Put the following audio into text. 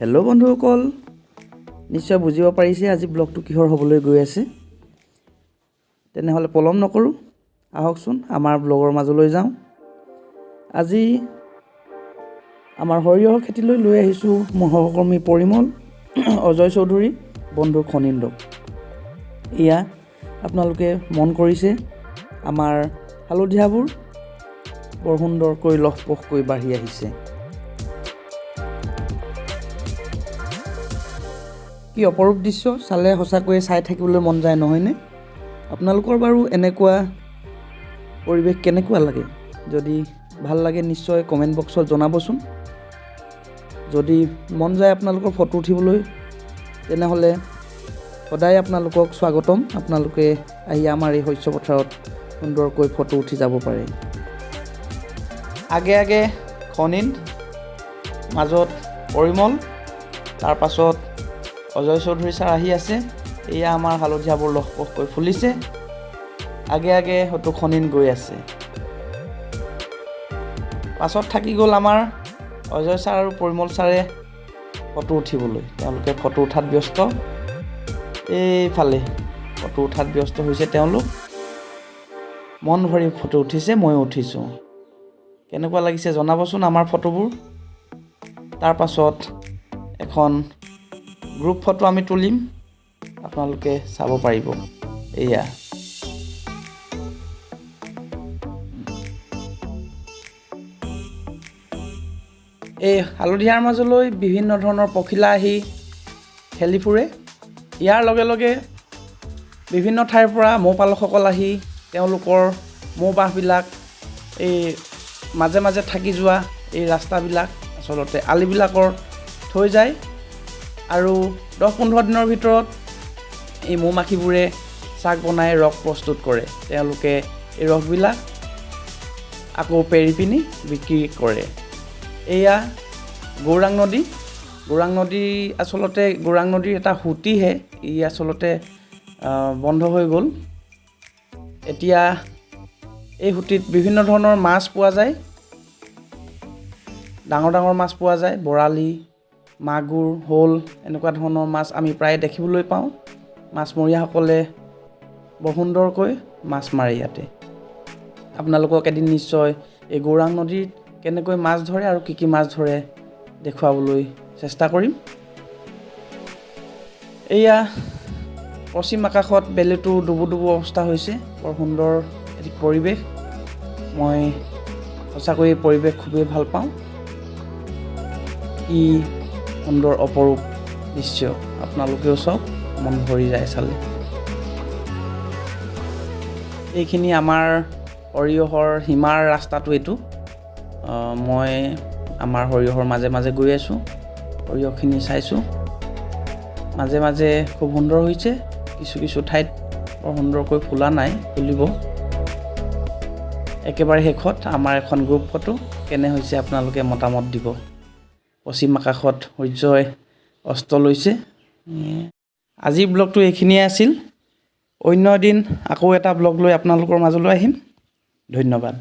Hello' বন্ধুসকল, নিশ্চয় বুজিব পাৰিছে আজি ব্লগটো কিহৰ হ'বলৈ গৈ আছে। তেনেহ'লে পলম নকৰোঁ, আহকচোন আমাৰ ব্লগৰ মাজলৈ যাওঁ। আজি আমাৰ সৰিয়হৰ খেতিলৈ লৈ আহিছোঁ মোৰ সহকৰ্মী পৰিমল, অজয় চৌধুৰী, বন্ধু খনীন্দ্ৰক। এয়া আপোনালোকে মন কৰিছে আমাৰ হালধীয়াবোৰ বৰ সুন্দৰকৈ লহপহকৈ বাঢ়ি আহিছে। কি অপৰূপ দৃশ্য, চালে সঁচাকৈয়ে চাই থাকিবলৈ মন যায় নহয়নে? আপোনালোকৰ বাৰু এনেকুৱা পৰিৱেশ কেনেকুৱা লাগে? যদি ভাল লাগে নিশ্চয় কমেণ্ট বক্সত জনাবচোন। যদি মন যায় আপোনালোকৰ ফটো উঠিবলৈ, তেনেহ'লে সদায় আপোনালোকক স্বাগতম। আপোনালোকে আহি আমাৰ এই শস্য পথাৰত সুন্দৰকৈ ফটো উঠি যাব পাৰে। আগে আগে খনিন, মাজত পৰিমল, তাৰ পাছত অজয় চৌধুৰী ছাৰ আহি আছে। এয়া আমাৰ হালধীয়াবোৰ লহপহকৈ ফুলিছে। আগে আগে হয়তো খনিন গৈ আছে। পাছত থাকি গ'ল আমাৰ অজয় ছাৰ আৰু পৰিমল ছাৰে ফটো উঠিবলৈ। তেওঁলোকে ফটো উঠাত ব্যস্ত। এইফালে ফটো উঠাত ব্যস্ত হৈছে তেওঁলোক। মন ভৰি ফটো উঠিছে, ময়ো উঠিছোঁ। কেনেকুৱা লাগিছে জনাবচোন আমাৰ ফটোবোৰ। তাৰ পাছত এখন গ্ৰুপ ফটো আমি তুলিম, আপোনালোকে চাব পাৰিব। এয়া এই হালধীয়াৰ মাজলৈ বিভিন্ন ধৰণৰ পখিলা আহি খেলি ফুৰে। ইয়াৰ লগে লগে বিভিন্ন ঠাইৰ পৰা মৌপালকসকল আহি তেওঁলোকৰ মৌবাহবিলাক এই মাজে মাজে থাকি যোৱা এই ৰাস্তাবিলাক, আচলতে আলিবিলাকৰ থৈ যায়। আৰু 10-15 দিনৰ ভিতৰত এই মৌ মাখিবোৰে চাক বনাই ৰস প্ৰস্তুত কৰে। তেওঁলোকে এই ৰসবিলাক আকৌ পেৰি পিনি বিক্ৰী কৰে। এয়া গৌৰাং নদী। গৌৰাং নদী আচলতে গৌৰাং নদীৰ এটা সুঁতিহে, ই আচলতে বন্ধ হৈ গ'ল। এতিয়া এই সুঁতিত বিভিন্ন ধৰণৰ মাছ পোৱা যায়। ডাঙৰ ডাঙৰ মাছ পোৱা যায়, বৰালি, মাগুৰ, শ'ল, এনেকুৱা ধৰণৰ মাছ আমি প্ৰায় দেখিবলৈ পাওঁ। মাছমৰীয়াসকলে বৰ সুন্দৰকৈ মাছ মাৰে ইয়াতে। আপোনালোকক এদিন নিশ্চয় এই গৌৰাং নদীত কেনেকৈ মাছ ধৰে আৰু কি কি মাছ ধৰে দেখুৱাবলৈ চেষ্টা কৰিম। এয়া পশ্চিম আকাশত বেলিটো ডুবু ডুবু অৱস্থা হৈছে। বৰ সুন্দৰ এটি পৰিৱেশ। মই সঁচাকৈ এই পৰিৱেশ খুবেই ভাল পাওঁ। কি সুন্দৰ অপৰূপ দৃশ্য, আপোনালোকেও চাওক, মন ভৰি যায় চালে। এইখিনি আমাৰ সৰিয়হৰ সীমাৰ ৰাস্তাটো এইটো। মই আমাৰ সৰিয়হৰ মাজে মাজে গৈ আছোঁ, সৰিয়হখিনি চাইছোঁ। মাজে মাজে খুব সুন্দৰ হৈছে, কিছু কিছু ঠাইত বৰ সুন্দৰকৈ ফুলা নাই, ফুলিব। একেবাৰে শেষত আমাৰ এখন গ্ৰুপ ফটো কেনে হৈছে আপোনালোকে মতামত দিব। পশ্চিম আকাশত সূৰ্যই অস্ত লৈছে। আজিৰ ব্লগটো এইখিনিয়ে আছিল। অন্য এদিন আকৌ এটা ব্লগ লৈ আপোনালোকৰ মাজলৈ আহিম। ধন্যবাদ।